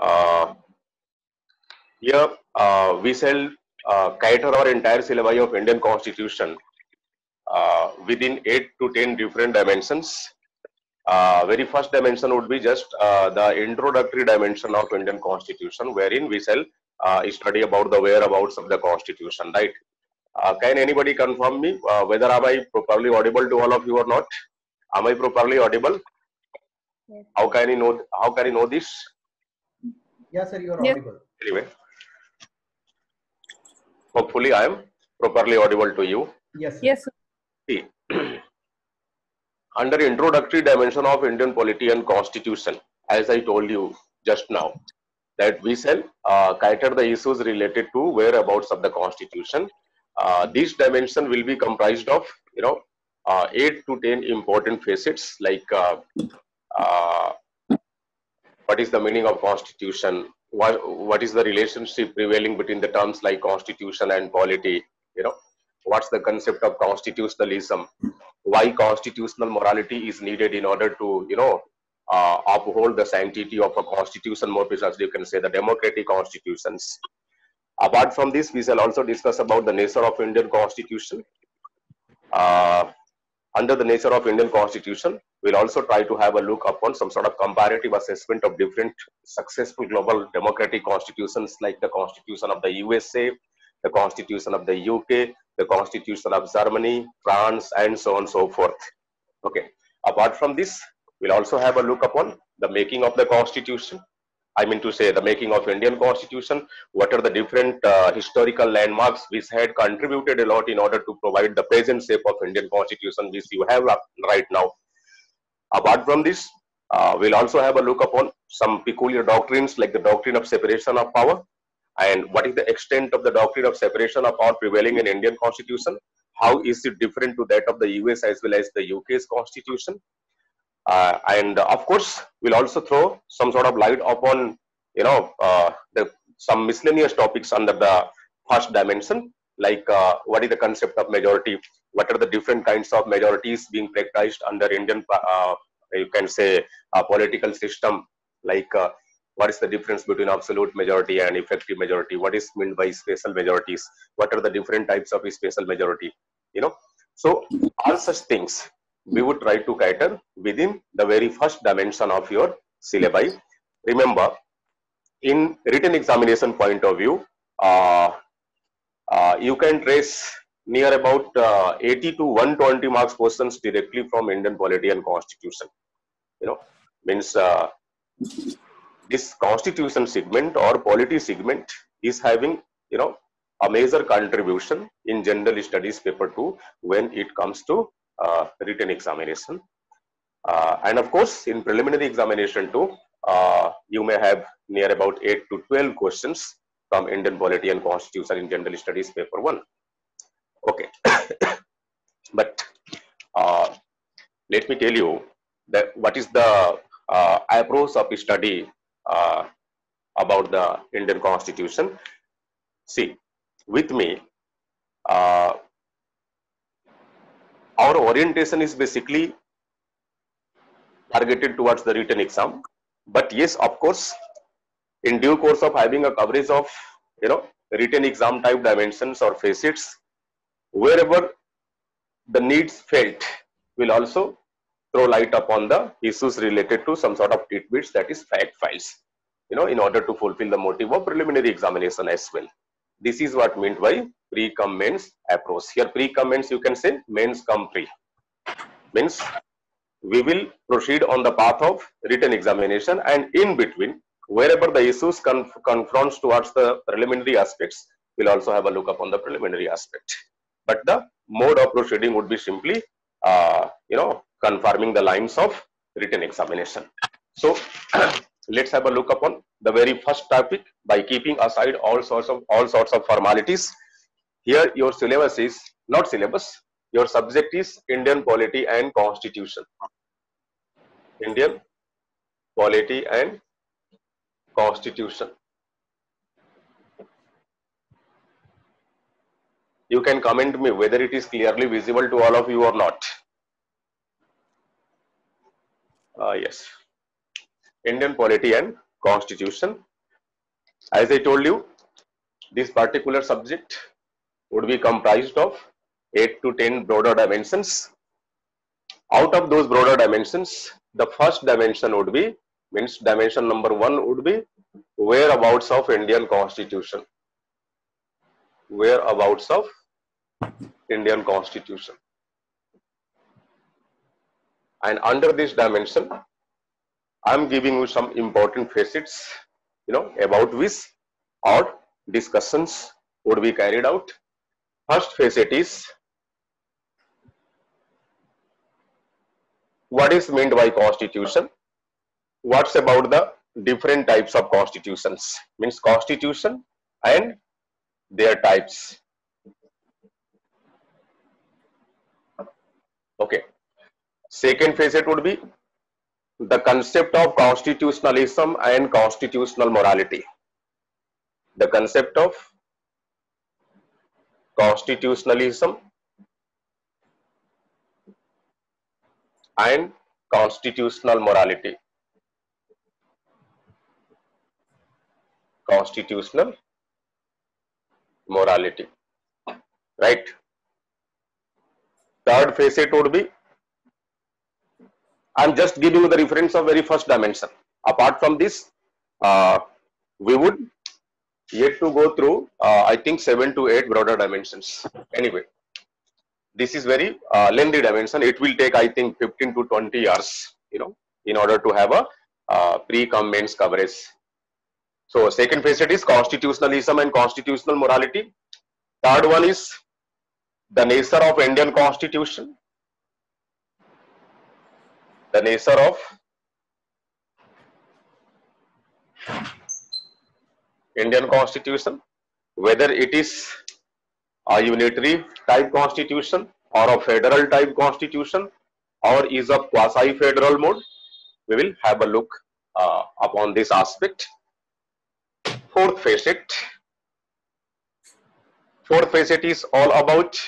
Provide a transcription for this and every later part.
Uh, Here we shall cater our entire syllabi of Indian Constitution within 8 to 10 different dimensions. Very first dimension would be just the introductory dimension of Indian Constitution, wherein we shall study about the whereabouts of the Constitution, right? Can anybody confirm me whether am I properly audible to all of you or not? Am I properly audible? Yes. How can you know? How can you know this? Yes, sir, you are Yes. audible. Anyway, hopefully I am properly audible to you. Yes, sir. Yes. See, under introductory dimension of Indian polity and constitution, as I told you just now, that we shall cater the issues related to whereabouts of the constitution. This dimension will be comprised of 8 to 10 important facets like uh, what is the meaning of constitution, what is the relationship prevailing between the terms like constitution and polity, what's the concept of constitutionalism, why constitutional morality is needed in order to uphold the sanctity of a constitution, more precisely you can say the democratic constitutions. Apart from this, we shall also discuss about the nature of Indian constitution. Under the nature of Indian constitution, we'll also try to have a look upon some sort of comparative assessment of different successful global democratic constitutions like the constitution of the USA, the constitution of the UK, the constitution of Germany, France, and so on and so forth. Okay. Apart from this, we'll also have a look upon the making of the constitution. I mean to say the making of Indian constitution, what are the different historical landmarks which had contributed a lot in order to provide the present shape of Indian constitution which you have right now. Apart from this, we'll also have a look upon some peculiar doctrines like the doctrine of separation of power and what is the extent of the doctrine of separation of power prevailing in Indian constitution. How is it different to that of the US as well as the UK's constitution? And of course, we'll also throw some sort of light upon, some miscellaneous topics under the first dimension, like what is the concept of majority, what are the different kinds of majorities being practiced under Indian, you can say, political system, like what is the difference between absolute majority and effective majority, what is meant by special majorities, what are the different types of special majority, So all such things we would try to cater within the very first dimension of your syllabi. Remember, in written examination point of view, you can trace near about 80 to 120 marks questions directly from Indian polity and constitution. Means this constitution segment or polity segment is having, a major contribution in general studies paper 2 when it comes to written examination. And of course, in preliminary examination too, you may have near about 8 to 12 questions from Indian polity and constitution in general studies paper 1. Okay. But let me tell you that what is the approach of study about the Indian constitution. See, with me, our orientation is basically targeted towards the written exam, but yes, of course, in due course of having a coverage of written exam type dimensions or facets, wherever the needs felt, will also throw light upon the issues related to some sort of tidbits, that is fact files, in order to fulfill the motive of preliminary examination as well. This is what meant by pre-cum mains approach. Here pre-cum mains, you can say mains cum pre, means we will proceed on the path of written examination, and in between, wherever the issues confronts towards the preliminary aspects, we'll also have a look upon the preliminary aspect. But the mode of proceeding would be simply, confirming the lines of written examination. So let's have a look upon the very first topic by keeping aside all sorts of formalities. Here, your syllabus is not syllabus. Your subject is Indian polity and constitution. Indian polity and constitution. You can comment me whether it is clearly visible to all of you or not. Yes. Indian polity and constitution. As I told you, this particular subject would be comprised of 8 to 10 broader dimensions. Out of those broader dimensions, the first dimension would be, means dimension number 1 would be whereabouts of Indian Constitution. Whereabouts of Indian Constitution. And under this dimension, I am giving you some important facets, about which our discussions would be carried out. First facet is, what is meant by constitution? What's about the different types of constitutions? Means constitution and their types. Okay. Second facet would be the concept of constitutionalism and constitutional morality. The concept of constitutionalism and constitutional morality. Constitutional morality. Right. Third facet would be, I'm just giving you the reference of very first dimension. Apart from this, we would yet to go through, I think 7 to 8 broader dimensions. Anyway, this is very lengthy dimension. It will take, I think, 15 to 20 years, in order to have a pre-cum mains coverage. So, second facet is constitutionalism and constitutional morality. Third one is the nature of Indian Constitution. The nature of Indian Constitution, whether it is a unitary type constitution or a federal type constitution or is of quasi-federal mode, we will have a look upon this aspect. Fourth facet is all about,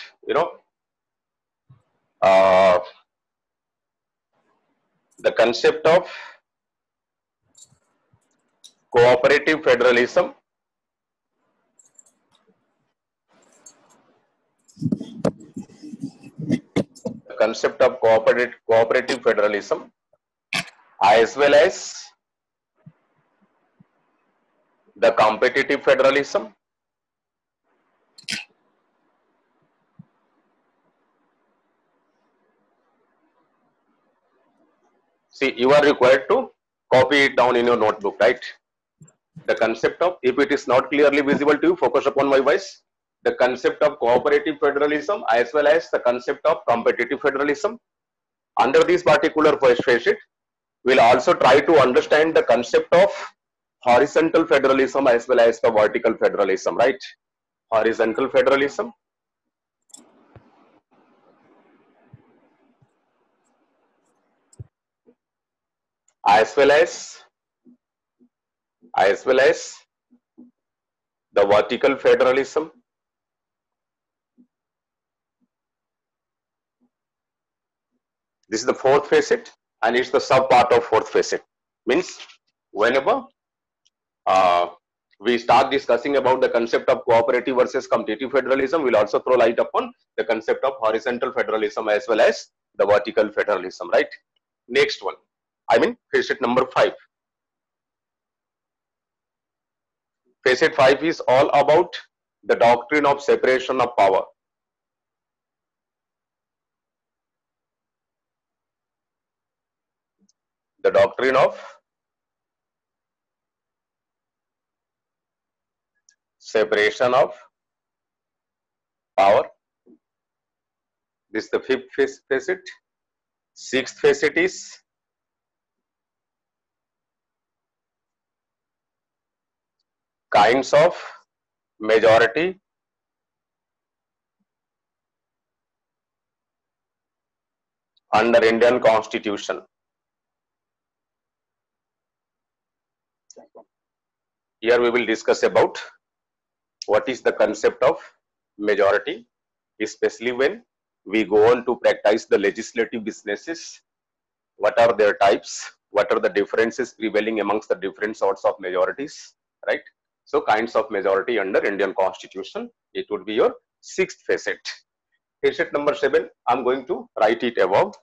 the concept of cooperative federalism as well as the competitive federalism See, you are required to copy it down in your notebook, right? The concept of, if it is not clearly visible to you, focus upon my voice. The concept of cooperative federalism as well as the concept of competitive federalism. Under this particular first facet, we'll also try to understand the concept of horizontal federalism as well as the vertical federalism, right? Horizontal federalism as well as the vertical federalism. This is the fourth facet and it's the sub part of fourth facet. Means whenever we start discussing about the concept of cooperative versus competitive federalism, we'll also throw light upon the concept of horizontal federalism as well as the vertical federalism, right? Next one, I mean facet number 5. Facet 5 is all about the doctrine of separation of power. The doctrine of separation of power. This is the fifth facet. Sixth facet is kinds of majority under Indian Constitution. Here we will discuss about what is the concept of majority, especially when we go on to practice the legislative businesses. What are their types? What are the differences prevailing amongst the different sorts of majorities, right? So kinds of majority under Indian Constitution, it would be your sixth facet. Facet number 7, I'm going to write it above.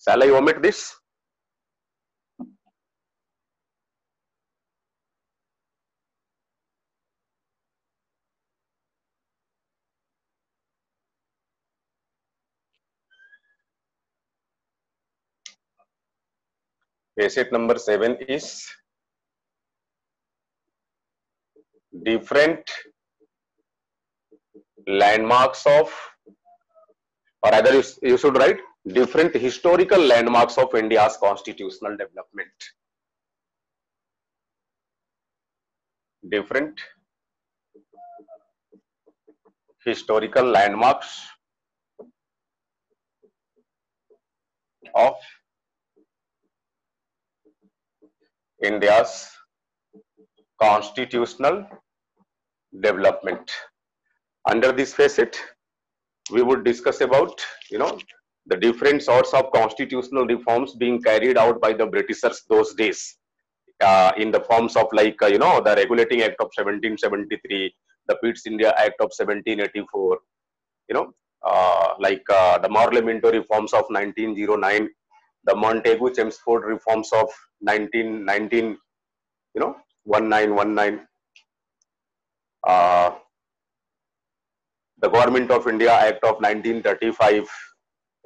Shall I omit this? Facet number 7 is different landmarks of, or rather you should write different historical landmarks of India's constitutional development. Different historical landmarks of India's constitutional development. Under this facet, we would discuss about, the different sorts of constitutional reforms being carried out by the Britishers those days, in the forms of like, the Regulating Act of 1773, the Pitt's India Act of 1784, the Parliamentary reforms of 1909, the Montagu-Chelmsford reforms of 1919, 1919, the Government of India Act of 1935,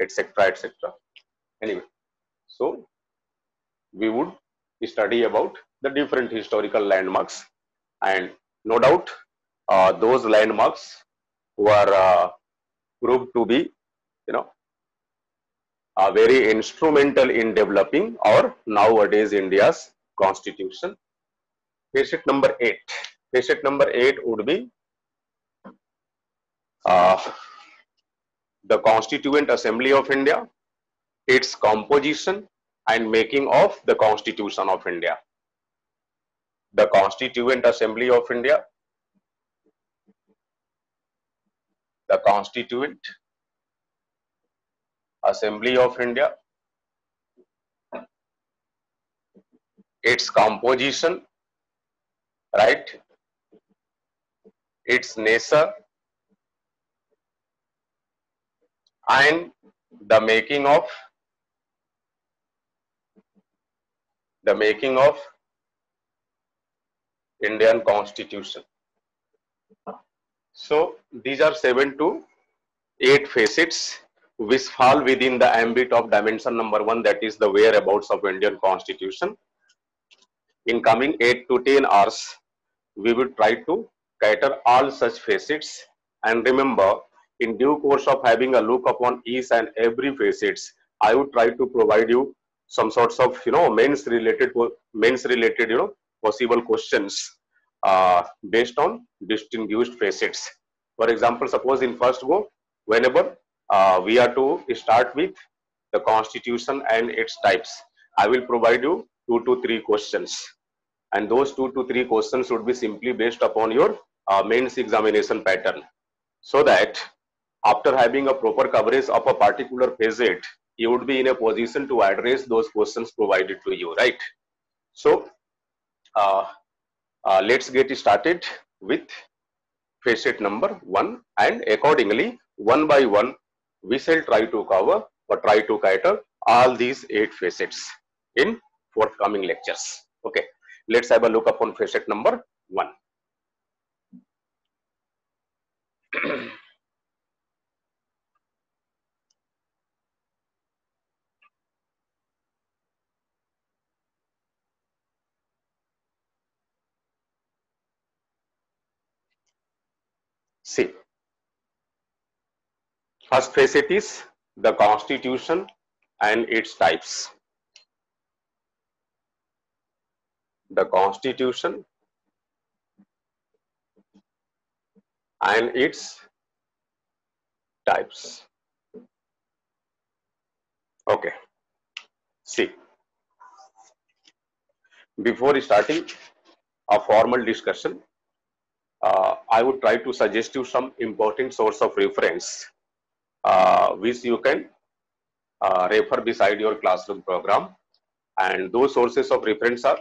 etc., etc. Anyway, so we would study about the different historical landmarks, and no doubt those landmarks were proved to be, very instrumental in developing our nowadays India's constitution. Facet number 8. Facet number 8 would be the Constituent Assembly of India, its composition and making of the Constitution of India. The Constituent Assembly of India, the Constituent Assembly of India, its composition, right, its nature, and the making of Indian Constitution. So these are 7 to 8 facets which fall within the ambit of dimension number 1, that is the whereabouts of Indian Constitution. In coming 8 to 10 hours, we will try to cater all such facets, and remember, in due course of having a look upon each and every facets, I would try to provide you some sorts of mains related possible questions based on distinguished facets. For example, suppose in first go, whenever we are to start with the Constitution and its types, I will provide you 2 to 3 questions, and those 2 to 3 questions would be simply based upon your mains examination pattern, so that after having a proper coverage of a particular facet, you would be in a position to address those questions provided to you, right? So let's get started with facet number 1, and accordingly, one by one, we shall try to cover or try to cater all these 8 facets in forthcoming lectures. Okay, let's have a look upon facet number 1. See, first facet is the Constitution and its types. The Constitution and its types. Okay. See, before starting a formal discussion, I would try to suggest you some important source of reference which you can refer beside your classroom program, and those sources of reference are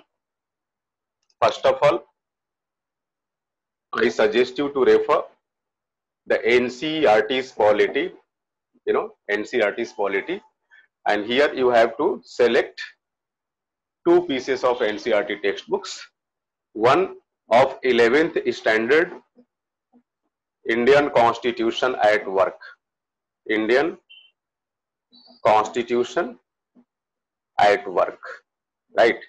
First of all, I suggest you to refer the NCERT's polity, NCERT's polity, and here you have to select two pieces of NCERT textbooks. One of 11th standard, Indian Constitution at Work, Indian Constitution at Work, right?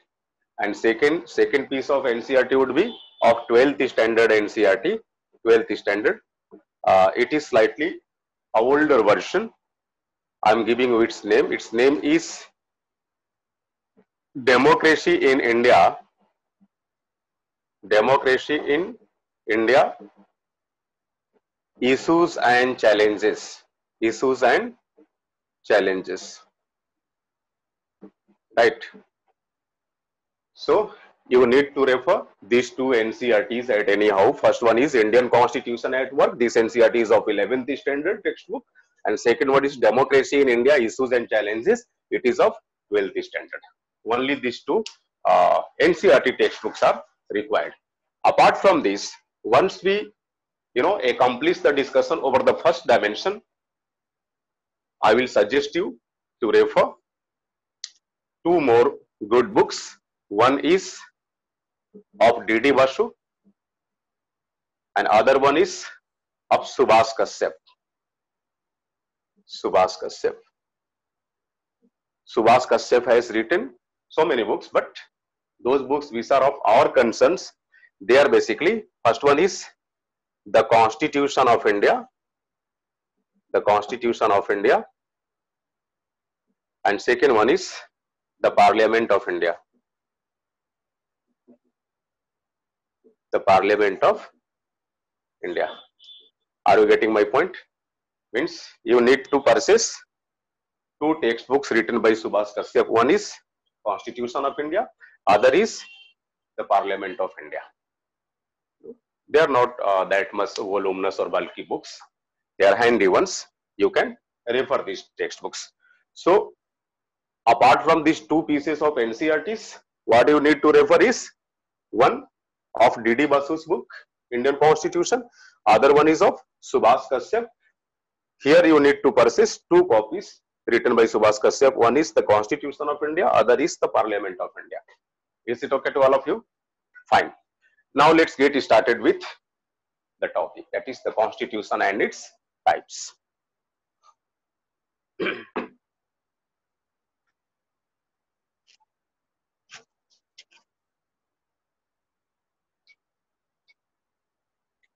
And second piece of NCERT would be of 12th standard NCERT, 12th standard. It is slightly older version. I'm giving you its name. Its name is Democracy in India. Democracy in India. Issues and Challenges. Issues and Challenges. Right. So you need to refer these two NCERTs at anyhow. First one is Indian Constitution at Work. This NCERT is of 11th standard textbook. And second one is Democracy in India, Issues and Challenges. It is of 12th standard. Only these two NCERT textbooks are required. Apart from this, once we accomplish the discussion over the first dimension, I will suggest you to refer two more good books. One is of D.D. Basu and other one is of Subhas Kashyap. Subhas Kashyap. Subhas Kashyap has written so many books, but those books which are of our concerns, they are basically, first one is The Constitution of India, The Constitution of India, and second one is The Parliament of India. The Parliament of India. Are you getting my point? Means you need to purchase two textbooks written by Subhas Kashyap. One is Constitution of India, other is the Parliament of India. They are not that much voluminous or bulky books. They are handy ones. You can refer these textbooks. So apart from these two pieces of NCERTs, what you need to refer is one of D.D. Basu's book, Indian Constitution. Other one is of Subhas Kashyap. Here you need to purchase two copies written by Subhas Kashyap. One is the Constitution of India, other is the Parliament of India. Is it okay to all of you? Fine. Now let's get started with the topic, that is the Constitution and its types.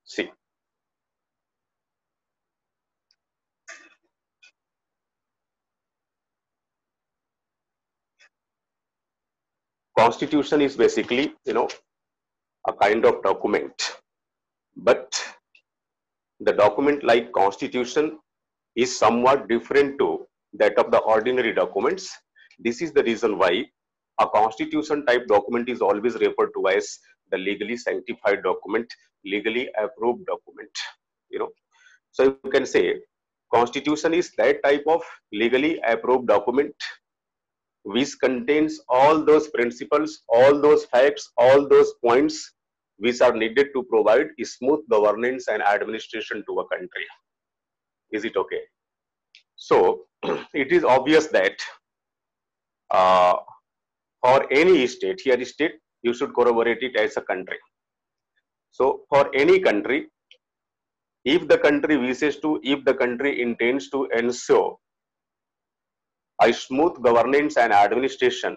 See, Constitution is basically, a kind of document, but the document like Constitution is somewhat different to that of the ordinary documents. This is the reason why a Constitution type document is always referred to as the legally sanctified document, legally approved document. So you can say Constitution is that type of legally approved document which contains all those principles, all those facts, all those points which are needed to provide smooth governance and administration to a country. Is it okay? So it is obvious that for any state, here state, you should corroborate it as a country. So for any country, if the country wishes to, if the country intends to ensure a smooth governance and administration,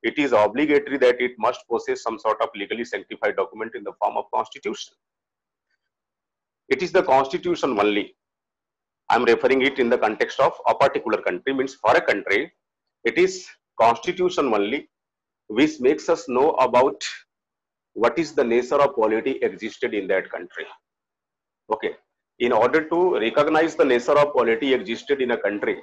it is obligatory that it must possess some sort of legally sanctified document in the form of Constitution. It is the Constitution only. I am referring it in the context of a particular country, means for a country, it is Constitution only which makes us know about what is the nature of polity existed in that country. Okay. In order to recognize the nature of polity existed in a country,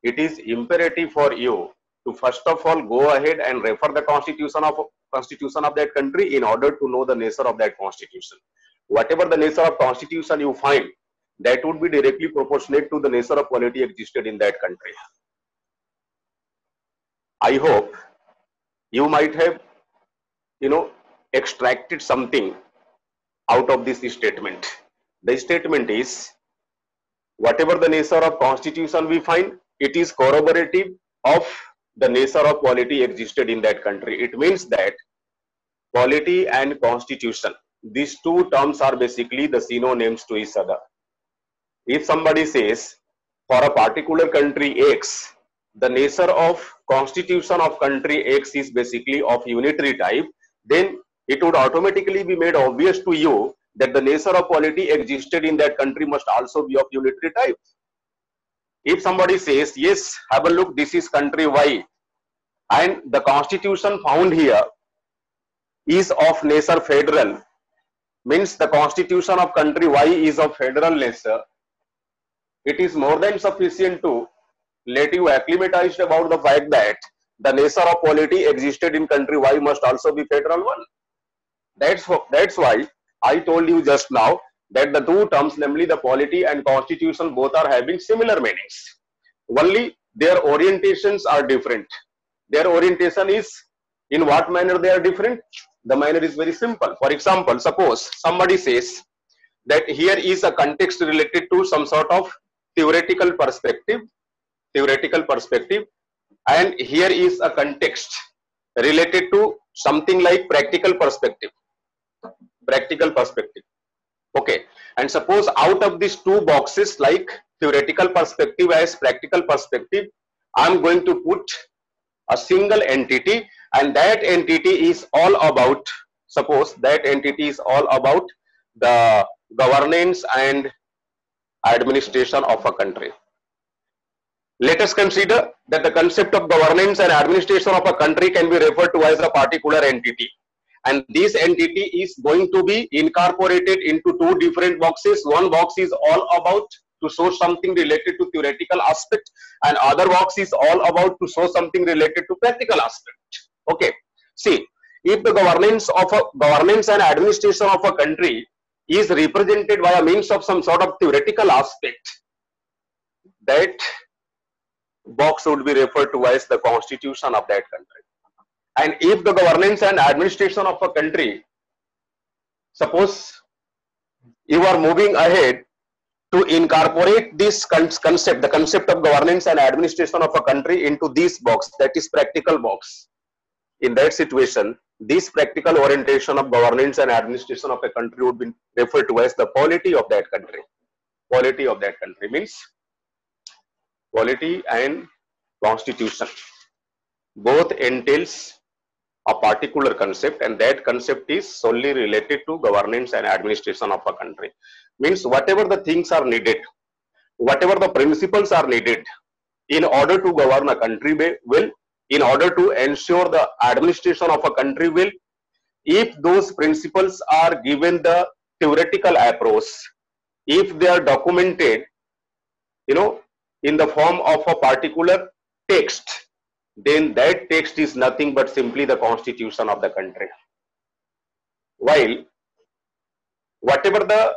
it is imperative for you to first of all go ahead and refer the constitution of that country in order to know the nature of that constitution. Whatever the nature of constitution you find, that would be directly proportionate to the nature of polity existed in that country. I hope you might have, extracted something out of this statement. The statement is, whatever the nature of constitution we find, it is corroborative of the nature of polity existed in that country. It means that polity and constitution, these two terms are basically the synonyms to each other. If somebody says for a particular country X, the nature of constitution of country X is basically of unitary type, then it would automatically be made obvious to you that the nature of polity existed in that country must also be of unitary type. If somebody says, yes, have a look, this is country Y, and the constitution found here is of nature federal, means the constitution of country Y is of federal nature, it is more than sufficient to let you acclimatized about the fact that the nature of polity existed in country Y must also be federal one. That's why I told you just now that the two terms, namely the polity and constitution, both are having similar meanings. Only their orientations are different. Their orientation is, in what manner they are different? The manner is very simple. For example, suppose somebody says that here is a context related to some sort of theoretical perspective, and here is a context related to something like practical perspective. Okay, and suppose out of these two boxes, like theoretical perspective as practical perspective, I am going to put a single entity, and that entity is all about, suppose that entity is all about the governance and administration of a country. Let us consider that the concept of governance and administration of a country can be referred to as a particular entity, and this entity is going to be incorporated into two different boxes. One box is all about to show something related to theoretical aspect, and other box is all about to show something related to practical aspect. Okay, see, if the governance and administration of a country is represented by a means of some sort of theoretical aspect, that box would be referred to as the constitution of that country. And if the governance and administration of a country, suppose you are moving ahead to incorporate this concept, the concept of governance and administration of a country, into this box, that is practical box. In that situation, this practical orientation of governance and administration of a country would be referred to as the polity of that country. Polity of that country means polity and constitution both entails a particular concept, and that concept is solely related to governance and administration of a country. Means whatever the things are needed, whatever the principles are needed in order to govern a country will, in order to ensure the administration of a country will, if those principles are given the theoretical approach, if they are documented, in the form of a particular text, then that text is nothing but simply the constitution of the country. While whatever the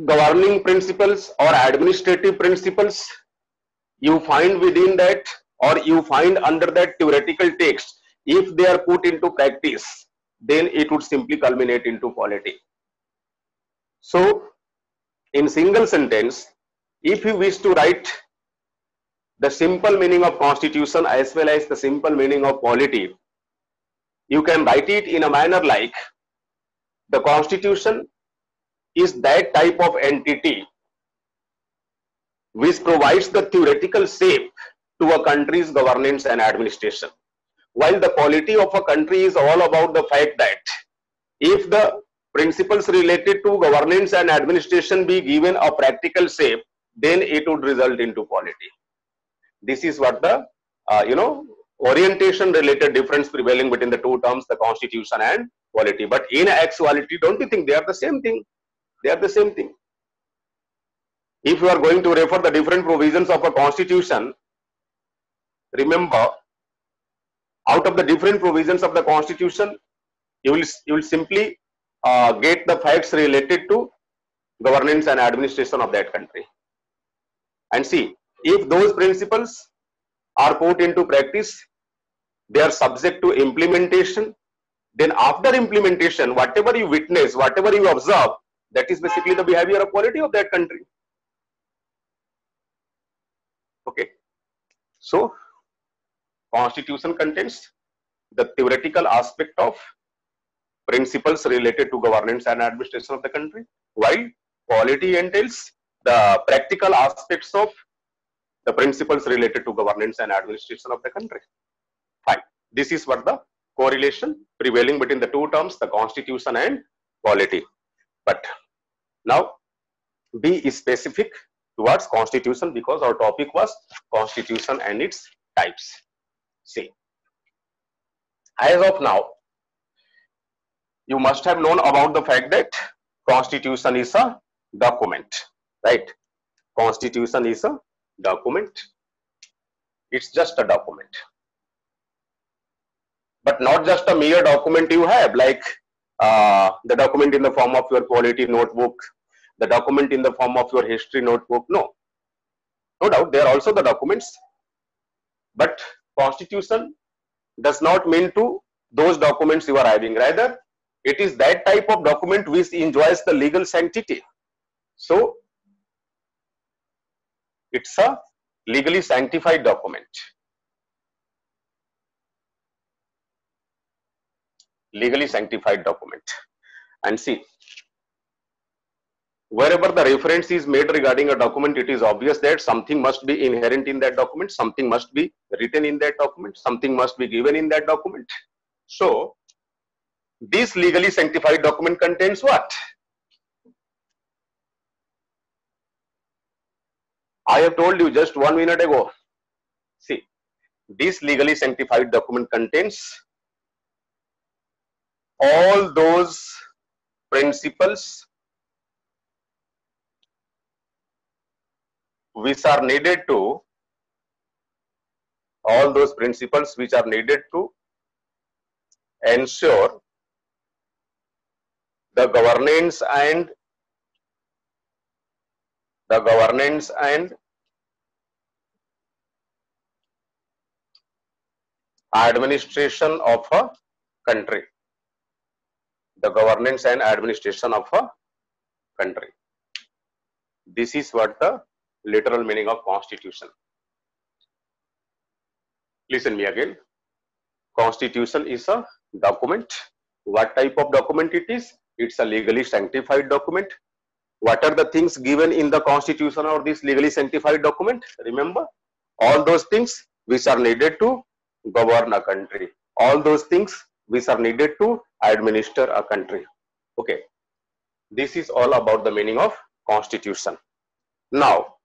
governing principles or administrative principles you find within that, or you find under that theoretical text, if they are put into practice, then it would simply culminate into polity. So, in single sentence, if you wish to write the simple meaning of constitution as well as the simple meaning of polity, you can write it in a manner like, the constitution is that type of entity which provides the theoretical shape to a country's governance and administration, while the polity of a country is all about the fact that if the principles related to governance and administration be given a practical shape, then it would result into polity. This is what the orientation related difference prevailing between the two terms, the constitution and polity. But in actuality, don't you think they are the same thing? They are the same thing. If you are going to refer the different provisions of a constitution, remember, out of the different provisions of the constitution, you will simply get the facts related to governance and administration of that country. And see, if those principles are put into practice, They are subject to implementation. Then after implementation, whatever you witness, whatever you observe, that is basically the behavior or quality of that country. Okay. So constitution contains the theoretical aspect of principles related to governance and administration of the country, while polity entails the practical aspects of the principles related to governance and administration of the country. Fine. This is what the correlation prevailing between the two terms, the constitution and polity. But now be specific towards constitution, because our topic was constitution and its types. See, as of now, you must have known about the fact that constitution is a document, right? Constitution is a document. It's just a document, but not just a mere document you have, like the document in the form of your polity notebook, the document in the form of your history notebook. No doubt they are also the documents, but constitution does not mean to those documents you are having. Rather, it is that type of document which enjoys the legal sanctity. So it's a legally sanctified document. Legally sanctified document. And see, wherever the reference is made regarding a document, it is obvious that something must be inherent in that document, something must be written in that document, something must be given in that document. So this legally sanctified document contains what? I have told you just 1 minute ago. See, this legally sanctified document contains all those principles which are needed to, ensure the governance and administration of a country. The governance and administration of a country. This is what the literal meaning of constitution. Listen me again. Constitution is a document. What type of document it is? It's a legally sanctified document. What are the things given in the constitution or this legally sanctified document? Remember, all those things which are needed to govern a country, all those things which are needed to administer a country. Okay, this is all about the meaning of constitution. Now,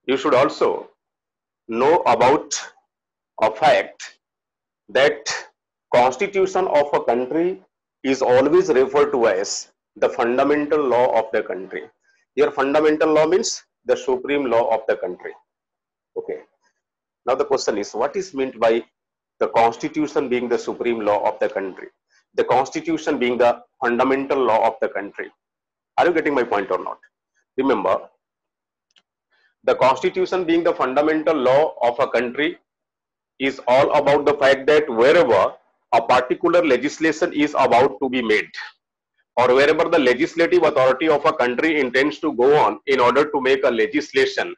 you should also know about a fact that constitution of a country is always referred to as the fundamental law of the country. Here fundamental law means the supreme law of the country. Okay. Now the question is, what is meant by the constitution being the supreme law of the country? The constitution being the fundamental law of the country. Are you getting my point or not? Remember, the constitution being the fundamental law of a country is all about the fact that wherever a particular legislation is about to be made, or wherever the legislative authority of a country intends to go on in order to make a legislation,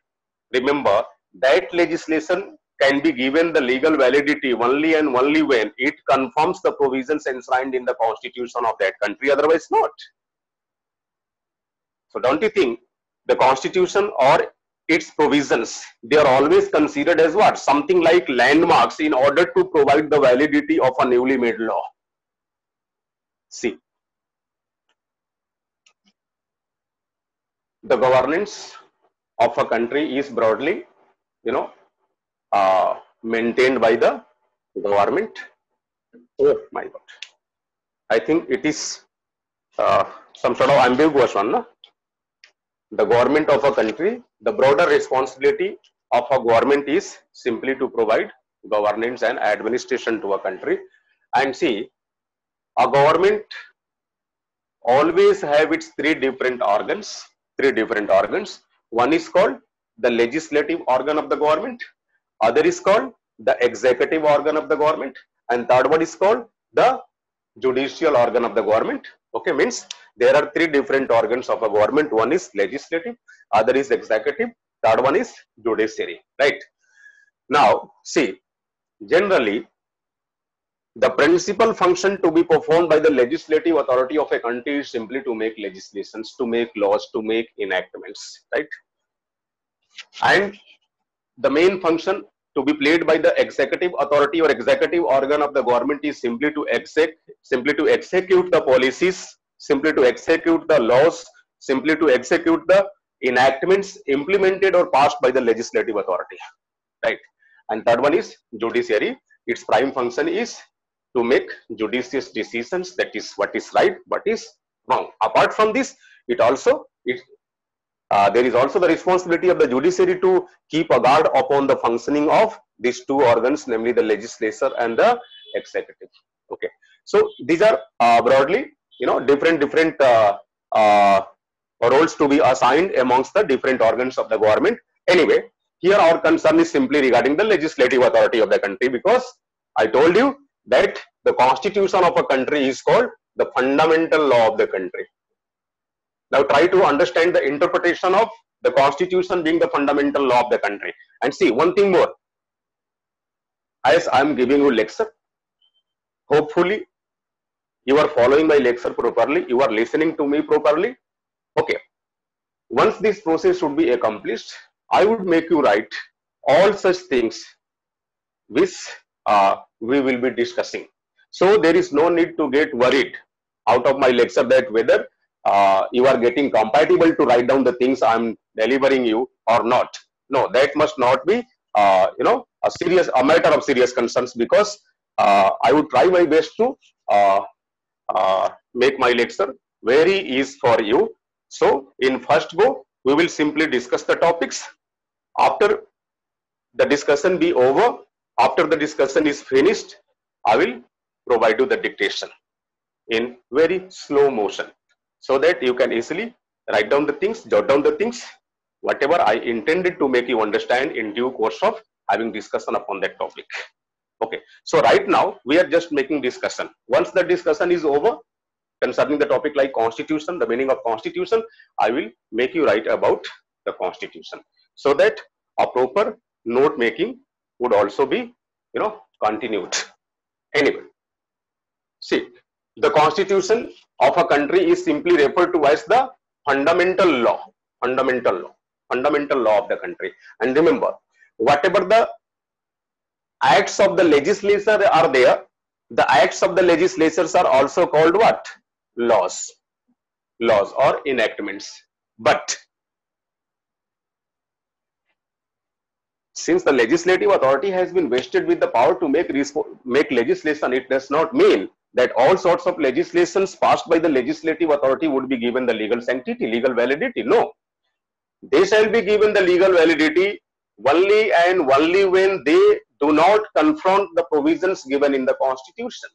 remember that legislation can be given the legal validity only and only when it confirms the provisions enshrined in the constitution of that country, otherwise not. So don't you think the constitution or its provisions, they are always considered as what? Something like landmarks in order to provide the validity of a newly made law. See, the governance of a country is broadly, maintained by the government. Oh my God, I think it is some sort of ambiguous one, no? The government of a country, the broader responsibility of a government is simply to provide governance and administration to a country. And see, a government always have its three different organs. One is called the legislative organ of the government. other is called the executive organ of the government, and third one is called the judicial organ of the government. Okay, means there are three different organs of a government. One is legislative, other is executive, third one is judiciary, right? Now see, generally the principal function to be performed by the legislative authority of a country is simply to make legislations, to make laws, to make enactments, right? And the main function to be played by the executive authority or executive organ of the government is simply to execute the policies, simply to execute the laws, simply to execute the enactments implemented or passed by the legislative authority, right? And third one is judiciary. Its prime function is to make judicious decisions, that is what is right, what is wrong. Apart from this, there is also the responsibility of the judiciary to keep a guard upon the functioning of these two organs, namely the legislature and the executive. Okay, so these are broadly, different roles to be assigned amongst the different organs of the government. Anyway, here our concern is simply regarding the legislative authority of the country, because I told you that the constitution of a country is called the fundamental law of the country. Now try to understand the interpretation of the constitution being the fundamental law of the country. And see, one thing more, as I am giving you lecture, hopefully you are following my lecture properly, you are listening to me properly. Okay, once this process should be accomplished, I would make you write all such things which we will be discussing. So there is no need to get worried out of my lecture that whether you are getting compatible to write down the things I am delivering you or not. No, that must not be a matter of serious concerns, because I would try my best to make my lecture very easy for you. So in first go, we will simply discuss the topics. After the discussion be over, after the discussion is finished, I will provide you the dictation in very slow motion, so that you can easily write down the things, jot down the things, whatever I intended to make you understand in due course of having discussion upon that topic. Okay, so right now we are just making discussion. Once the discussion is over concerning the topic like constitution, the meaning of constitution, I will make you write about the constitution, so that a proper note making would also be, continued. Anyway, see, the constitution of a country is simply referred to as the fundamental law of the country. And remember, whatever the acts of the legislature are there, the acts of the legislatures are also called what? Laws or enactments. But since the legislative authority has been vested with the power to make legislation, it does not mean that all sorts of legislations passed by the legislative authority would be given the legal sanctity, legal validity. No, they shall be given the legal validity only and only when they do not confront the provisions given in the constitution.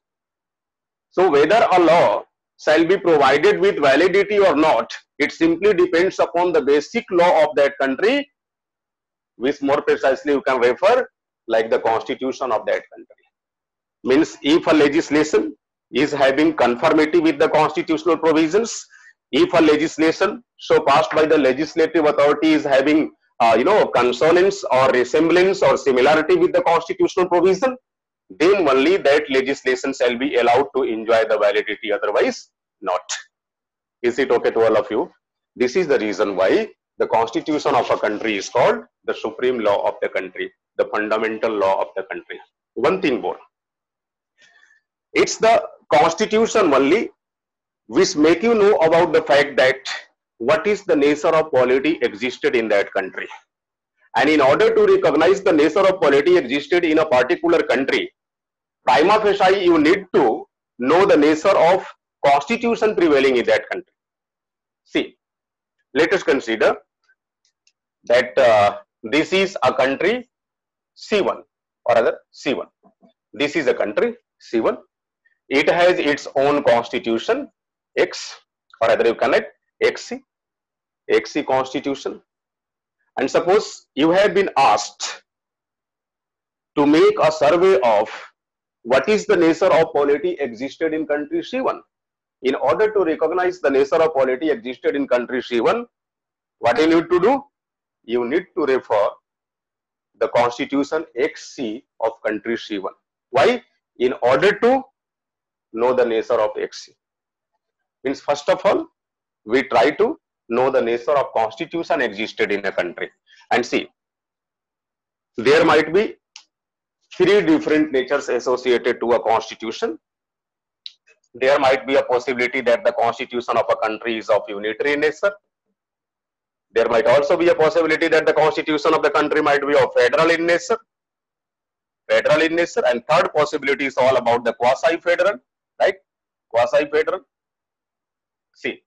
So whether a law shall be provided with validity or not, it simply depends upon the basic law of that country, which more precisely you can refer like the constitution of that country. Means if a legislation is having conformity with the constitutional provisions, if a legislation so passed by the legislative authority is having consonance or resemblance or similarity with the constitutional provision, then only that legislation shall be allowed to enjoy the validity, otherwise not. Is it okay to all of you? This is the reason why the constitution of a country is called the supreme law of the country, the fundamental law of the country. One thing more, it's the constitution only which make you know about the fact that what is the nature of polity existed in that country. And in order to recognize the nature of polity existed in a particular country, prima facie you need to know the nature of constitution prevailing in that country. See, let us consider that this is a country C1, or rather C1. This is a country C1. It has its own constitution X, or rather you connect XC constitution. And suppose you have been asked to make a survey of what is the nature of polity existed in country C1. In order to recognize the nature of polity existed in country C1, what you need to do? You need to refer the constitution XC of country C1. Why? In order to know the nature of XC. Means first of all, we try to know the nature of constitution existed in a country. And see, there might be three different natures associated to a constitution. There might be a possibility that the constitution of a country is of unitary nature. There might also be a possibility that the constitution of the country might be of federal in nature. And third possibility is all about the quasi-federal, right? Quasi-federal. See,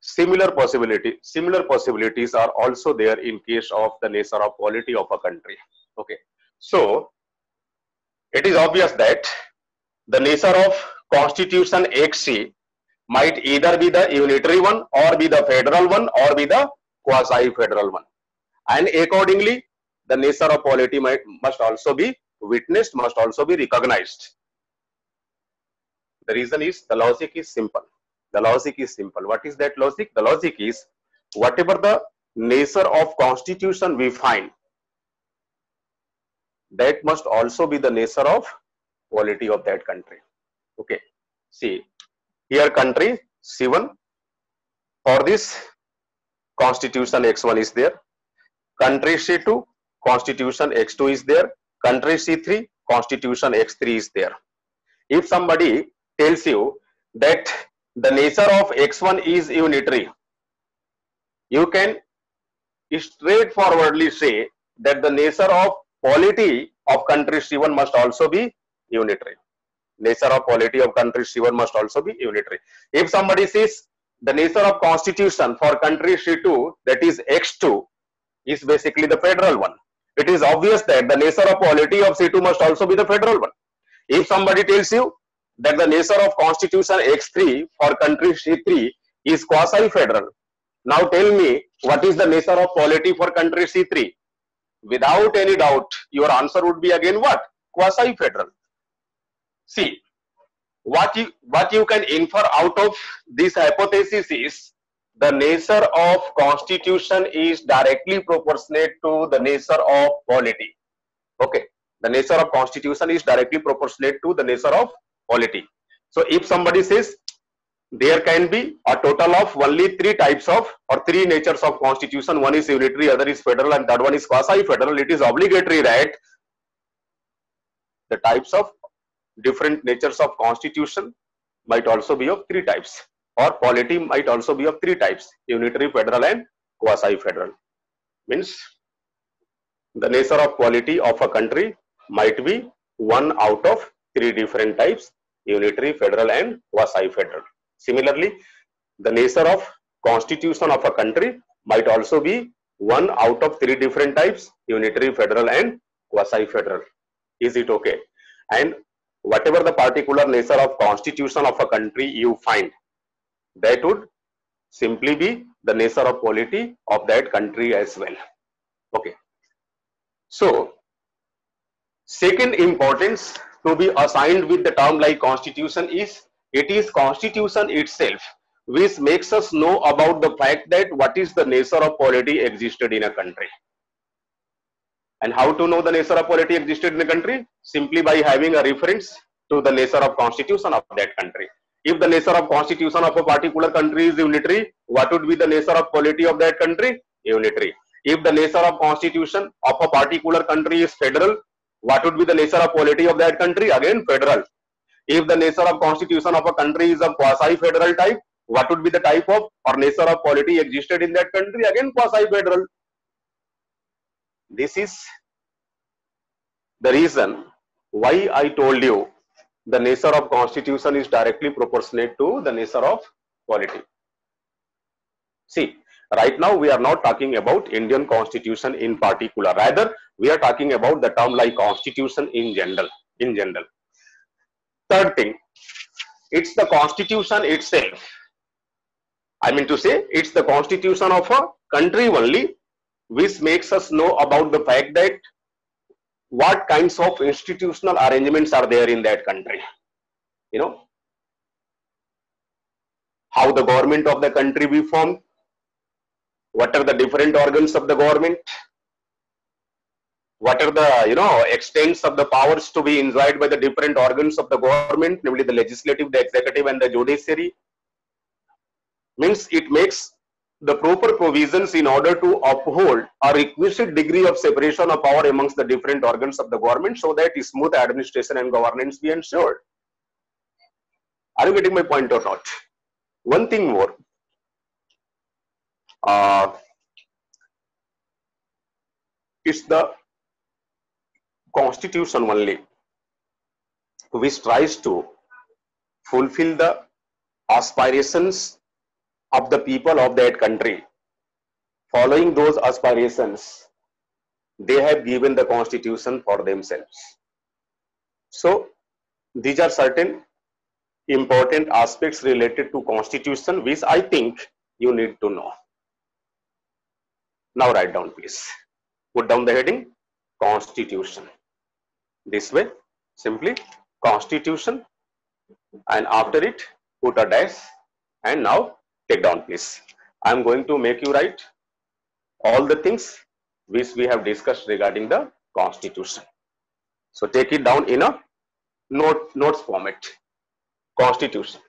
similar possibilities are also there in case of the nature of polity of a country. Okay, so it is obvious that the nature of constitution XC might either be the unitary one, or be the federal one, or be the quasi-federal one, and accordingly the nature of polity must also be witnessed, must also be recognized. The reason is, the logic is simple. The logic is simple. What is that logic? The logic is, whatever the nature of constitution we find, that must also be the nature of polity of that country. Okay, see, here country C1, for this constitution X1 is there. Country C2, constitution X2 is there. Country C3, constitution X3 is there. If somebody tells you that the nature of X1 is unitary, you can straightforwardly say that the nature of polity of country C1 must also be unitary. Nature of polity of country C1 must also be unitary. If somebody says the nature of constitution for country C2, that is X2, is basically the federal one, it is obvious that the nature of polity of C2 must also be the federal one. If somebody tells you that the nature of constitution X3 for country C3 is quasi-federal, now tell me what is the nature of polity for country C3? Without any doubt, your answer would be again what? Quasi-federal. See, what you can infer out of this hypothesis is, the nature of constitution is directly proportionate to the nature of polity. Okay, the nature of constitution is directly proportionate to the nature of polity. So if somebody says there can be a total of only three types of, or three natures of constitution, one is unitary, other is federal, and third one is quasi-federal, it is obligatory that the types of different natures of constitution might also be of three types, or polity might also be of three types: unitary, federal, and quasi-federal. Means the nature of polity of a country might be one out of three different types: unitary, federal, and quasi-federal. Similarly, the nature of constitution of a country might also be one out of three different types: unitary, federal, and quasi-federal. Is it okay? And whatever the particular nature of constitution of a country you find, that would simply be the nature of polity of that country as well. Okay. So, second importance to be assigned with the term like constitution is, it is constitution itself which makes us know about the fact that what is the nature of polity existed in a country. And how to know the nature of polity existed in a country? Simply by having a reference to the nature of constitution of that country. If the nature of constitution of a particular country is unitary, what would be the nature of polity of that country? Unitary. If the nature of constitution of a particular country is federal, what would be the nature of polity of that country? Again, federal. If the nature of constitution of a country is of quasi-federal type, what would be the type of or nature of polity existed in that country? Again, quasi-federal. This is the reason why I told you the nature of constitution is directly proportionate to the nature of polity. See, right now we are not talking about Indian constitution in particular. Rather, we are talking about the term like constitution in general. Third thing, it's the constitution itself. I mean to say, it's the constitution of a country only which makes us know about the fact that what kinds of institutional arrangements are there in that country, you know, how the government of the country be formed, what are the different organs of the government, what are the, you know, extents of the powers to be enjoyed by the different organs of the government, namely the legislative, the executive and the judiciary. Means it makes the proper provisions in order to uphold a requisite degree of separation of power amongst the different organs of the government, so that smooth administration and governance be ensured. Are you getting my point or not? One thing more, it's the constitution only which tries to fulfill the aspirations of the people of that country. Following those aspirations, they have given the constitution for themselves. So these are certain important aspects related to constitution which I think you need to know. Now write down, please. Put down the heading constitution. This way, simply constitution, and after it put a dash, and now take down, please. I am going to make you write all the things which we have discussed regarding the constitution. So take it down in a notes format. Constitution.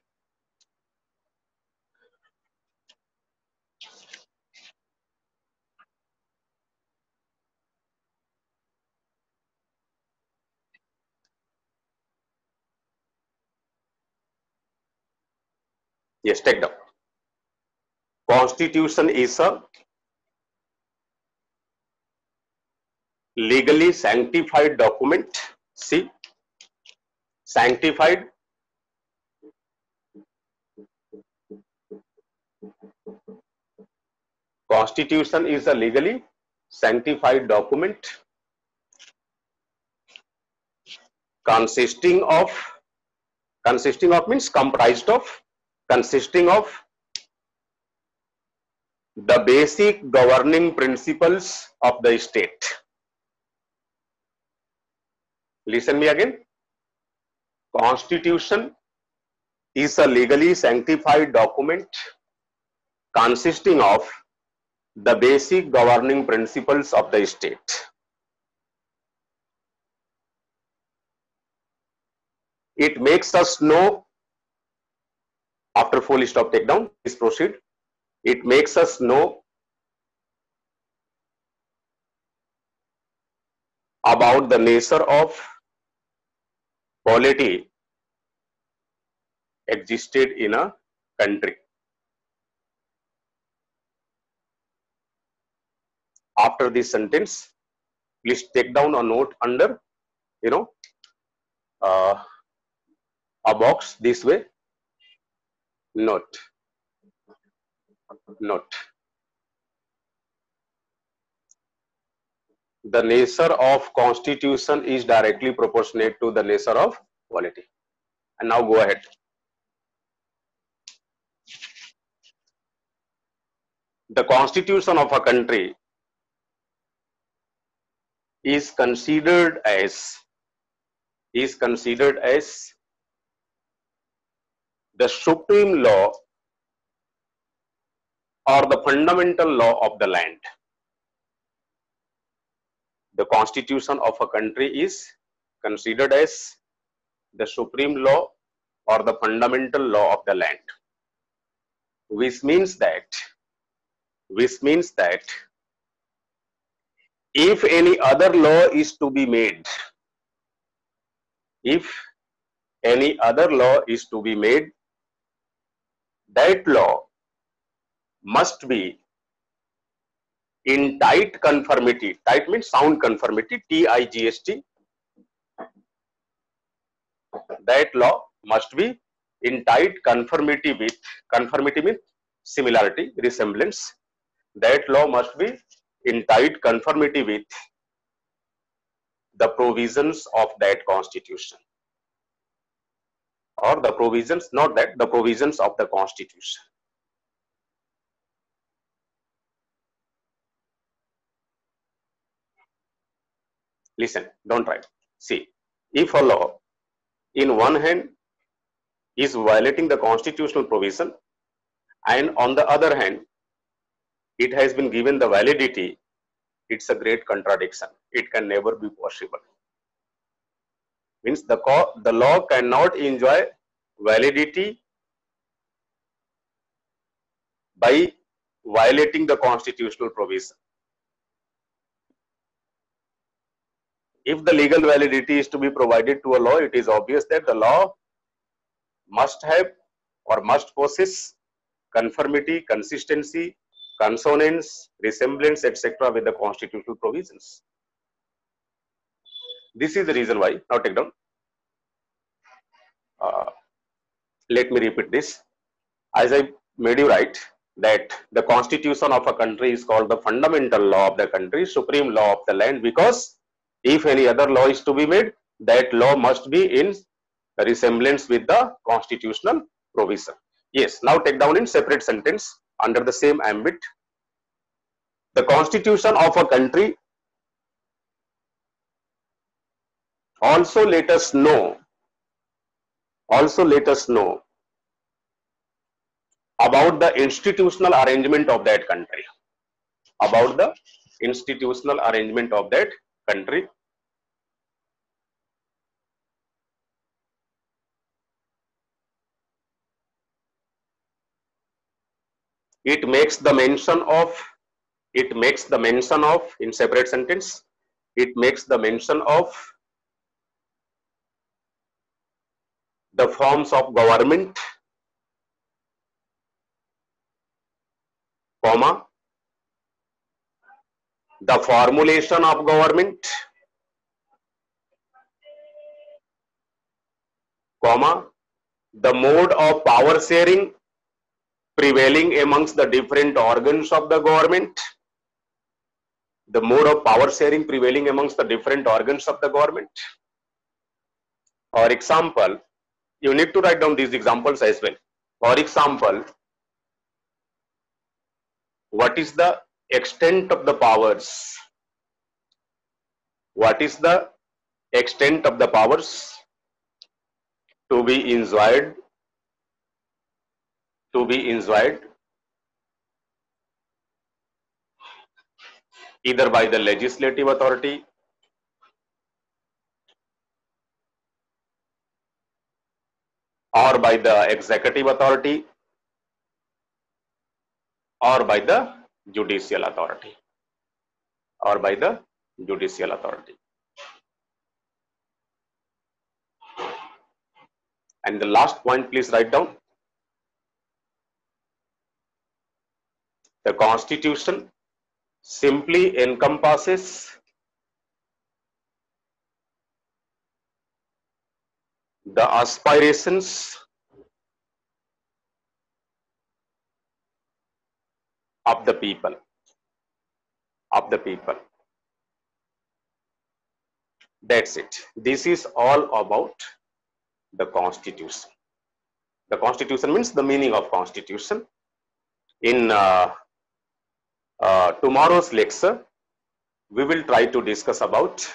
Yes, take down. Constitution is a legally sanctified document. See, sanctified. Constitution is a legally sanctified document consisting of means comprised of, consisting of the basic governing principles of the state. Listen me again. Constitution is a legally sanctified document consisting of the basic governing principles of the state. It makes us know, after full stop take down, please proceed. It makes us know about the nature of polity existed in a country. After this sentence, please take down a note under, you know, a box this way. Note. The nature of constitution is directly proportionate to the nature of polity. And now go ahead. The constitution of a country is considered as the supreme law or the fundamental law of the land. The constitution of a country is considered as the supreme law or the fundamental law of the land, which means that if any other law is to be made, that law must be in tight conformity. Tight means sound conformity, TIGST. That law must be in tight conformity with, conformity means similarity, resemblance. That law must be in tight conformity with the provisions of that constitution, or the provisions, not that, the provisions of the constitution. Listen, don't write. See, if a law in one hand is violating the constitutional provision and on the other hand it has been given the validity, it's a great contradiction. It can never be possible. Means the law cannot enjoy validity by violating the constitutional provision. If the legal validity is to be provided to a law, it is obvious that the law must have or must possess conformity, consistency, consonance, resemblance, etc. with the constitutional provisions. This is the reason why. Now take down. Let me repeat this. As I made you write that the constitution of a country is called the fundamental law of the country, supreme law of the land, because if any other law is to be made, that law must be in resemblance with the constitutional provision. Yes, now take down in separate sentence under the same ambit. The constitution of a country also let us know about the institutional arrangement of that country. About the institutional arrangement of that country. It makes the mention of in separate sentence. It makes the mention of the forms of government, comma, the formulation of government, comma, the mode of power sharing prevailing amongst the different organs of the government, the mode of power sharing prevailing amongst the different organs of the government. For example, you need to write down these examples as well. For example, what is the extent of the powers? What is the extent of the powers to be enjoyed either by the legislative authority or by the executive authority or by the judicial authority And the last point, please write down. The Constitution simply encompasses the aspirations of the people. That's it. This is all about the Constitution. The Constitution means the meaning of Constitution. In tomorrow's lecture, we will try to discuss about,